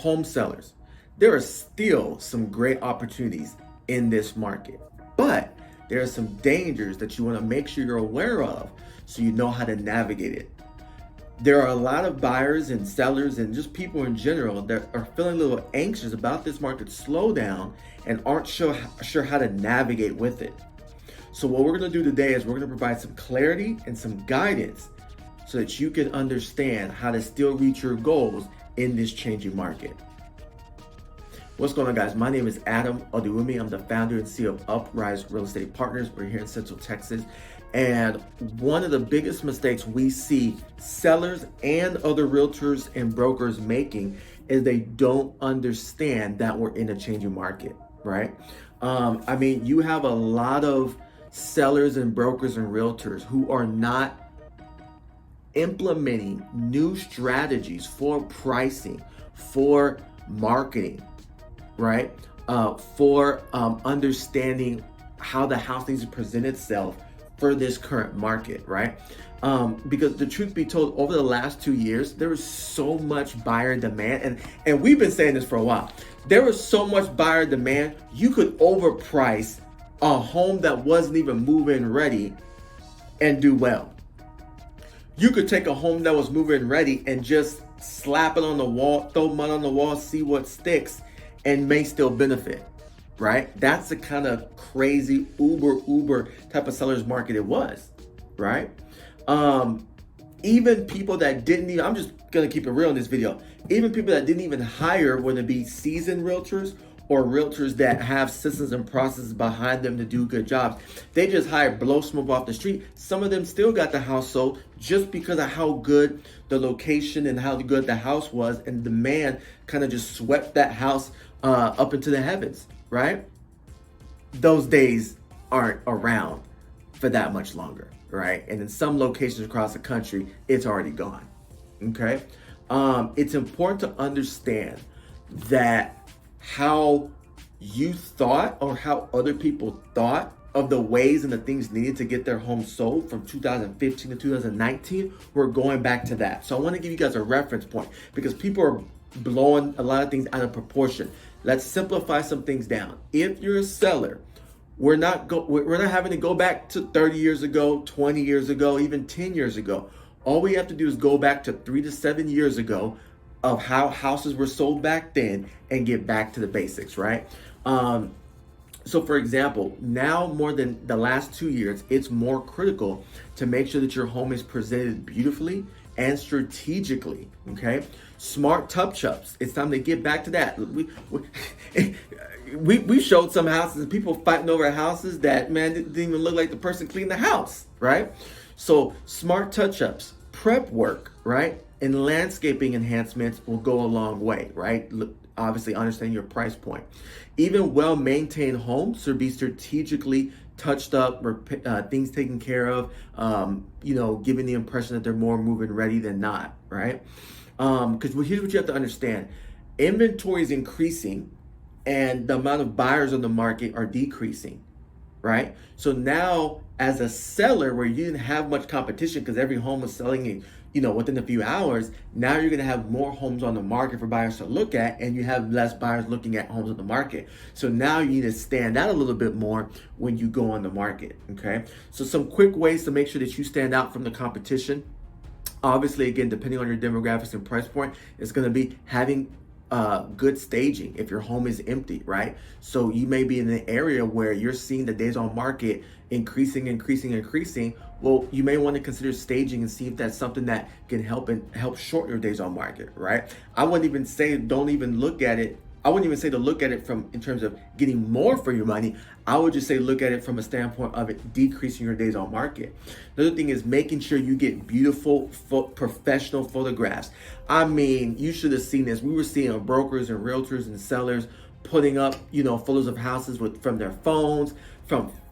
home sellers, there are still some great opportunities in this market, but there are some dangers that you want to make sure you're aware of so you know how to navigate it. There are a lot of buyers and sellers and just people in general that are feeling a little anxious about this market slowdown and aren't sure how to navigate with it. So what we're going to do today is we're going to provide some clarity and some guidance so that you can understand how to still reach your goals in this changing market. What's going on, guys? My name is Adam Oduwumi. I'm the founder and CEO of Uprise Real Estate Partners. We're here in Central Texas. And one of the biggest mistakes we see sellers and other realtors and brokers making is they don't understand that we're in a changing market, right? You have a lot of sellers and brokers and realtors who are not implementing new strategies for pricing, for marketing, right? For understanding how the house needs to present itself for this current market, right? Because the truth be told, over the last 2 years, there was so much buyer demand, and we've been saying this for a while. There was so much buyer demand, you could overprice a home that wasn't even move-in ready and do well. You could take a home that was move-in ready and just slap it on the wall, throw mud on the wall, see what sticks, and may still benefit, right? That's the kind of crazy Uber type of seller's market it was, right? Even people that didn't even, I'm just gonna keep it real in this video, even people that didn't even hire, whether it be seasoned realtors or realtors that have systems and processes behind them to do good jobs, they just hired blow smoke off the street. Some of them still got the house sold just because of how good the location and how good the house was, and the demand kind of just swept that house up into the heavens, right? Those days aren't around for that much longer, right? And in some locations across the country, it's already gone, okay? It's important to understand that how you thought or how other people thought of the ways and the things needed to get their home sold from 2015 to 2019, we're going back to that. So I want to give you guys a reference point because people are blowing a lot of things out of proportion. Let's simplify some things down. If you're a seller, we're not having to go back to 30 years ago, 20 years ago, even 10 years ago. All we have to do is go back to 3 to 7 years ago of how houses were sold back then and get back to the basics, right? So for example, now more than the last 2 years, it's more critical to make sure that your home is presented beautifully and strategically, okay? Smart touch-ups. It's time to get back to that. We showed some houses and people fighting over houses that, man, didn't even look like the person cleaned the house, right? So smart touch-ups, prep work, right? And landscaping enhancements will go a long way, right? Obviously understanding your price point. Even well-maintained homes should be strategically touched up, things taken care of, giving the impression that they're more move-in ready than not, right? Because here's what you have to understand. Inventory is increasing and the amount of buyers on the market are decreasing, right? So now as a seller where you didn't have much competition because every home was selling in, within a few hours, now you're going to have more homes on the market for buyers to look at, and you have less buyers looking at homes on the market. So now you need to stand out a little bit more when you go on the market, okay? So some quick ways to make sure that you stand out from the competition. Obviously, again, depending on your demographics and price point, it's going to be having good staging if your home is empty, right? So you may be in an area where you're seeing the days on market increasing. Well, you may want to consider staging and see if that's something that can help shorten your days on market, right? I wouldn't even say I wouldn't even say to look at it in terms of getting more for your money. I would just say look at it from a standpoint of it decreasing your days on market. The other thing is making sure you get beautiful, professional photographs. I mean, you should have seen this. We were seeing brokers and realtors and sellers putting up, photos of houses from their phones,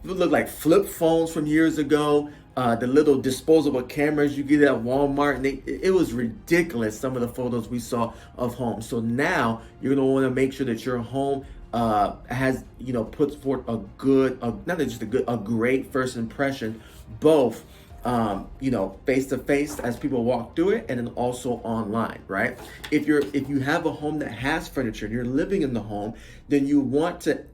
look like flip phones from years ago. The little disposable cameras you get at Walmart, and it was ridiculous, some of the photos we saw of homes. So now you're going to want to make sure that your home has, puts forth a great first impression, both face to face as people walk through it, and then also online, right? If you have a home that has furniture and you're living in the home, then you want to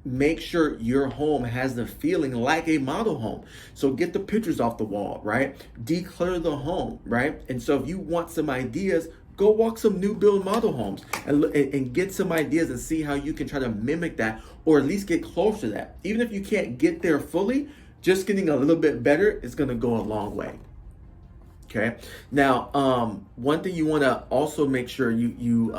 make sure your home has the feeling like a model home. So get the pictures off the wall, right? Declutter the home, right? And so if you want some ideas, go walk some new build model homes and get some ideas and see how you can try to mimic that, or at least get close to that. Even if you can't get there fully, just getting a little bit better is going to go a long way. Okay. Now, one thing you want to also make sure you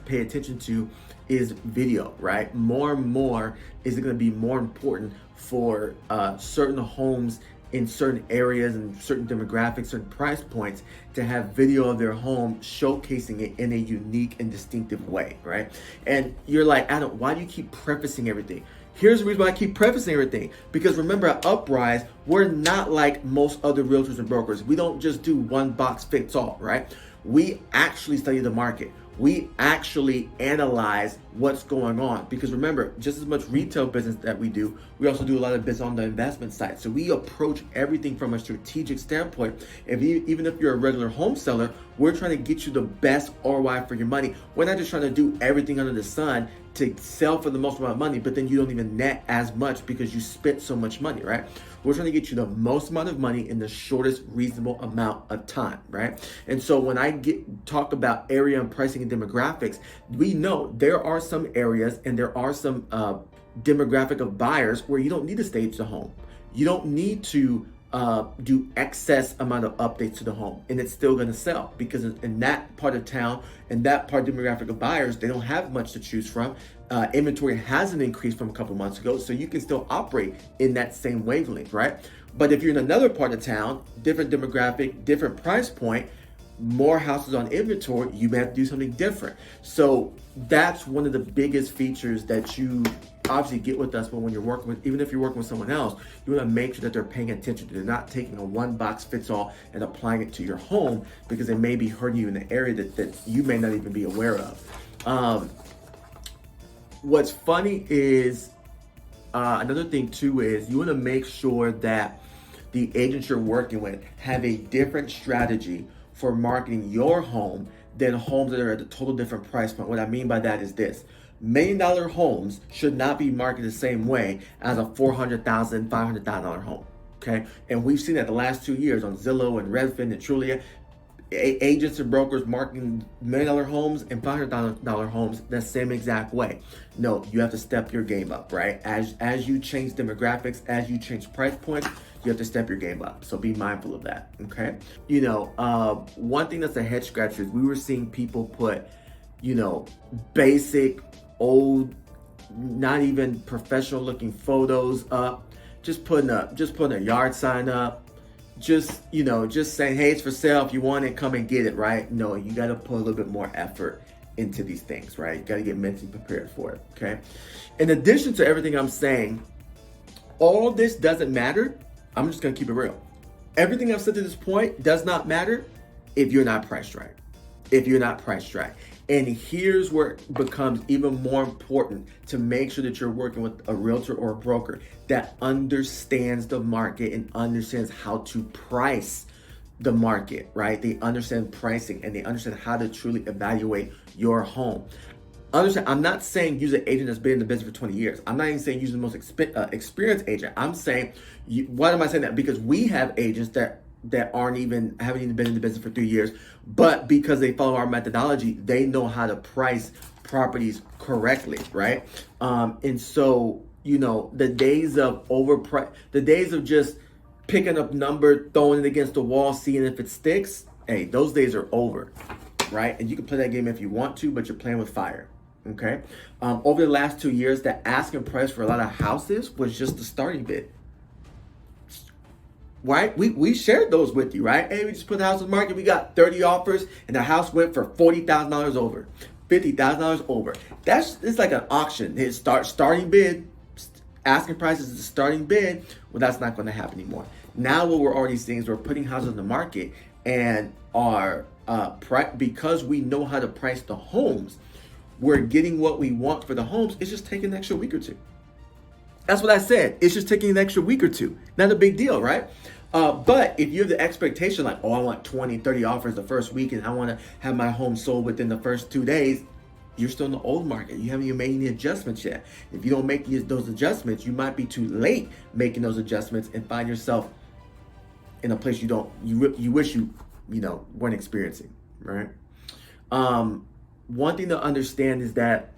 pay attention to is video, right? More and more is it going to be more important for certain homes in certain areas and certain demographics, certain price points, to have video of their home showcasing it in a unique and distinctive way, right? And you're like, Adam, why do you keep prefacing everything? Here's the reason why I keep prefacing everything. Because remember, at Uprise, we're not like most other realtors and brokers. We don't just do one box fits all, right? We actually study the market. We actually analyze what's going on, because remember, just as much retail business that we do, we also do a lot of business on the investment side. So we approach everything from a strategic standpoint. Even if you're a regular home seller, we're trying to get you the best ROI for your money. We're not just trying to do everything under the sun to sell for the most amount of money, but then you don't even net as much because you spent so much money, right? We're trying to get you the most amount of money in the shortest reasonable amount of time, right? And so when I talk about area and pricing and demographics, we know there are some areas and there are some demographic of buyers where you don't need to stage the home. You don't need to do excess amount of updates to the home, and it's still going to sell, because in that part of town and that part of demographic of buyers, they don't have much to choose from. Inventory hasn't increased from a couple months ago, so you can still operate in that same wavelength, right? But if you're in another part of town, different demographic, different price point, more houses on inventory, you may have to do something different. So that's one of the biggest features that you obviously get with us. But when you're working with, even if you're working with someone else, you want to make sure that they're paying attention. They're not taking a one box fits all and applying it to your home, because they may be hurting you in an area that you may not even be aware of. What's funny is another thing too is you want to make sure that the agents you're working with have a different strategy for marketing your home than homes that are at a total different price point. What I mean by that is this: $1 million homes should not be marketed the same way as a $400,000, $500,000 home. Okay, and we've seen that the last 2 years on Zillow and Redfin and Trulia. Agents and brokers marketing $1 million homes and $500,000 homes the same exact way. No, you have to step your game up, right? As you change demographics, as you change price points, you have to step your game up. So be mindful of that, okay? One thing that's a head scratcher is we were seeing people put, basic, old, not even professional looking photos up, just putting a yard sign up, just saying, hey, it's for sale. If you want it, come and get it, right? No, you got to put a little bit more effort into these things, right? You got to get mentally prepared for it, okay? In addition to everything I'm saying, all this doesn't matter. I'm just going to keep it real. Everything I've said to this point does not matter if you're not priced right. And here's where it becomes even more important to make sure that you're working with a realtor or a broker that understands the market and understands how to price the market, right? They understand pricing and they understand how to truly evaluate your home. Understand, I'm not saying use an agent that's been in the business for 20 years. I'm not even saying use the most experienced agent. I'm saying, why am I saying that? Because we have agents that haven't even been in the business for 3 years, but because they follow our methodology, they know how to price properties correctly, right? And so, the days of just picking up number, throwing it against the wall, seeing if it sticks, hey, those days are over, right? And you can play that game if you want to, but you're playing with fire, okay? Over the last 2 years, the asking price for a lot of houses was just the starting bid. Right? We shared those with you, right? Hey, we just put the house on the market. We got 30 offers and the house went for $40,000 over, $50,000 over. It's like an auction. His starting bid, asking price is the starting bid. Well, that's not going to happen anymore. Now what we're already seeing is we're putting houses on the market and because we know how to price the homes, we're getting what we want for the homes. It's just taking an extra week or two. That's what I said. It's just taking an extra week or two. Not a big deal, right? But if you have the expectation like, oh, I want 20, 30 offers the first week and I want to have my home sold within the first 2 days, you're still in the old market. You haven't even made any adjustments yet. If you don't make those adjustments, you might be too late making those adjustments and find yourself in a place you wish you weren't experiencing, right? One thing to understand is that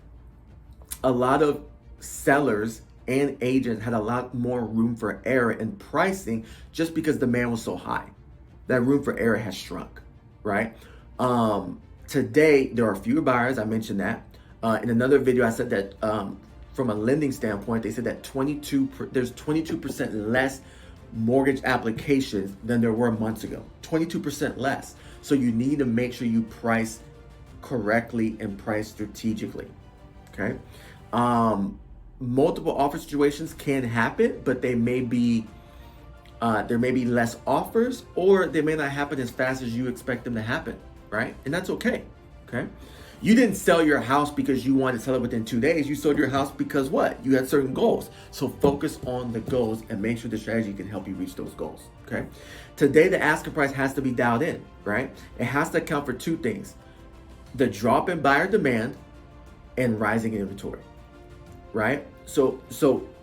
a lot of sellers and agents had a lot more room for error in pricing just because demand was so high. That room for error has shrunk, right? Today, there are fewer buyers. I mentioned that. In another video, I said that from a lending standpoint, they said that there's 22% less mortgage applications than there were months ago. 22% less. So you need to make sure you price correctly and price strategically, okay? Multiple offer situations can happen, but they may be there may be less offers, or they may not happen as fast as you expect them to happen, right? And that's okay. You didn't sell your house because you wanted to sell it within 2 days. You sold your house because what? You had certain goals. So focus on the goals and make sure the strategy can help you reach those goals, okay? Today, the asking price has to be dialed in, right? It has to account for two things: the drop in buyer demand and rising inventory, right? So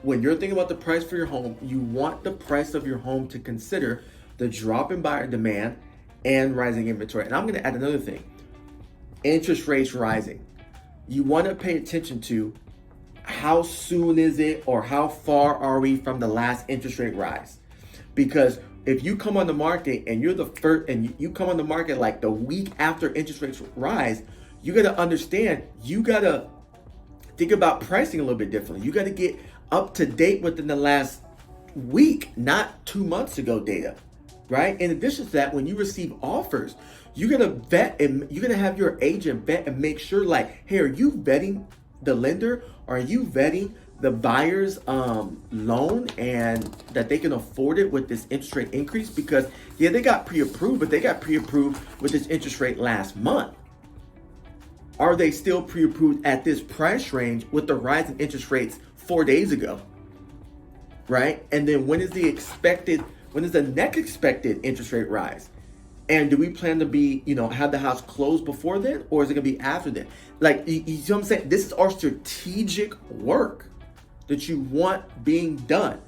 when you're thinking about the price for your home, you want the price of your home to consider the drop in buyer demand and rising inventory. And I'm going to add another thing: interest rates rising. You want to pay attention to how soon is it, or how far are we from the last interest rate rise? Because if you come on the market and you're the first, and you come on the market like the week after interest rates rise, you got to understand, you got to think about pricing a little bit differently. You got to get up to date within the last week, not 2 months ago data, right? In addition to that, when you receive offers, you're going to vet, and you're going to have your agent vet and make sure, like, hey, are you vetting the lender? Are you vetting the buyer's loan and that they can afford it with this interest rate increase? Because yeah, they got pre-approved, but they got pre-approved with this interest rate last month. Are they still pre-approved at this price range with the rise in interest rates 4 days ago, right? And then when is the next expected interest rate rise? And do we plan to be, have the house closed before then, or is it gonna be after then? Like, you know what I'm saying? This is our strategic work that you want being done.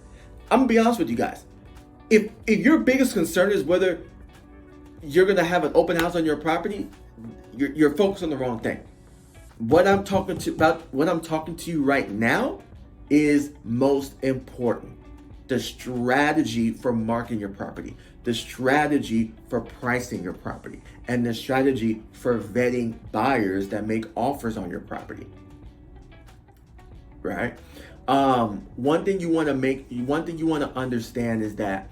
I'm gonna be honest with you guys. If your biggest concern is whether you're gonna have an open house on your property, you're focused on the wrong thing. What I'm talking to you right now is most important. The strategy for marketing your property, the strategy for pricing your property, and the strategy for vetting buyers that make offers on your property, right? One thing you want to understand is that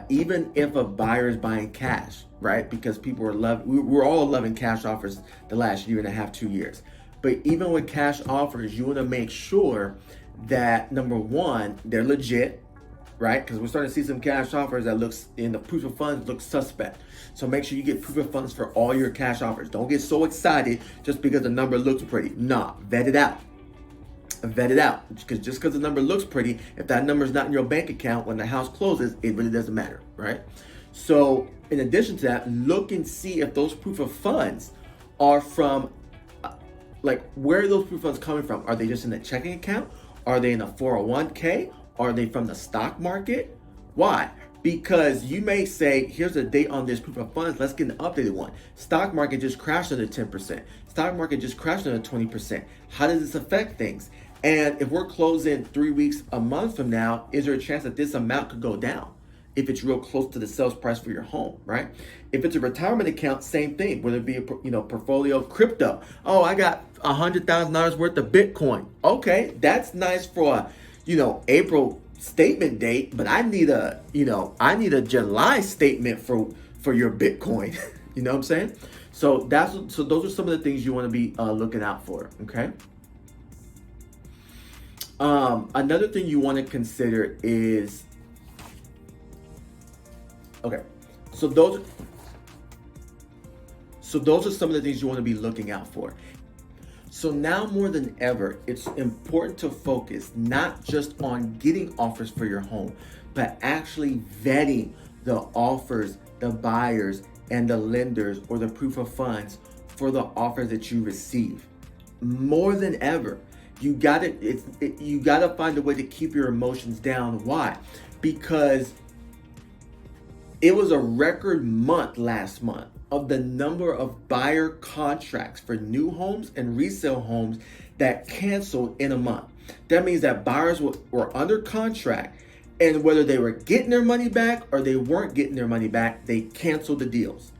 even if a buyer is buying cash, right? Because we're all loving cash offers the last year and a half, 2 years. But even with cash offers, you want to make sure that, number one, they're legit, right? Because we're starting to see some cash offers that looks in the proof of funds look suspect. So make sure you get proof of funds for all your cash offers. Don't get so excited just because the number looks pretty. Nah, vet it out. Because just because the number looks pretty, if that number is not in your bank account when the house closes, it really doesn't matter, right? So in addition to that, look and see if those proof of funds are from, where are those proof of funds coming from? Are they just in a checking account? Are they in a 401k? Are they from the stock market? Why? Because you may say, here's the date on this proof of funds, let's get an updated one. Stock market just crashed under 10%. Stock market just crashed under 20%. How does this affect things? And if we're closing 3 weeks, a month from now, is there a chance that this amount could go down if it's real close to the sales price for your home, right? If it's a retirement account, same thing, whether it be a portfolio of crypto. Oh, I got $100,000 worth of Bitcoin. Okay, that's nice for a, April statement date, but I need a July statement for your Bitcoin. You know what I'm saying? So those are some of the things you want to be looking out for. Okay. Another thing you want to consider is, so those are some of the things you want to be looking out for. So now more than ever, it's important to focus not just on getting offers for your home, but actually vetting the offers, the buyers, and the lenders or the proof of funds for the offers that you receive. More than ever, you gotta find a way to keep your emotions down. Why? Because it was a record month last month of the number of buyer contracts for new homes and resale homes that canceled in a month. That means that buyers were under contract, and whether they were getting their money back or they weren't getting their money back, they canceled the deals,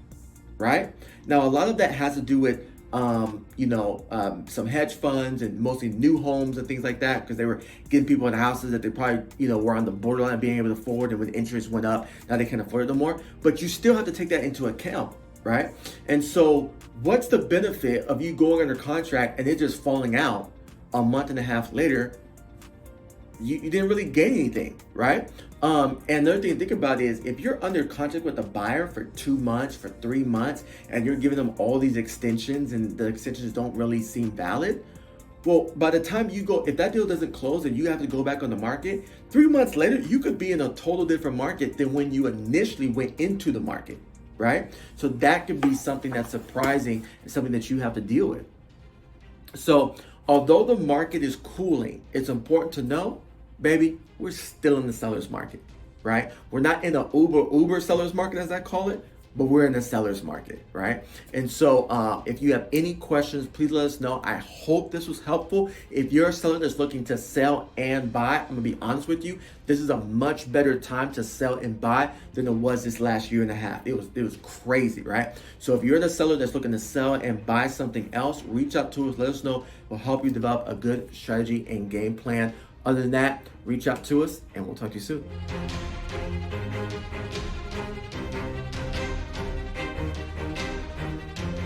right? Now, a lot of that has to do with some hedge funds and mostly new homes and things like that, because they were getting people in houses that they probably, were on the borderline of being able to afford, and when interest went up, now they can't afford it no more. But you still have to take that into account, right? And so what's the benefit of you going under contract and it just falling out a month and a half later? You didn't really gain anything, right? And another thing to think about is if you're under contract with a buyer for 2 months, for 3 months, and you're giving them all these extensions and the extensions don't really seem valid, well, by the time you go, if that deal doesn't close and you have to go back on the market, 3 months later, you could be in a total different market than when you initially went into the market, right? So that could be something that's surprising and something that you have to deal with. So although the market is cooling, it's important to know, baby, we're still in the seller's market, right? We're not in the uber seller's market, as I call it, but we're in the seller's market, right? And so if you have any questions, please let us know. I hope this was helpful. If you're a seller that's looking to sell and buy, I'm gonna be honest with you, this is a much better time to sell and buy than it was this last year and a half. It was crazy, right? So if you're the seller that's looking to sell and buy something else, reach out to us, let us know. We'll help you develop a good strategy and game plan. Other than that, reach out to us and we'll talk to you soon.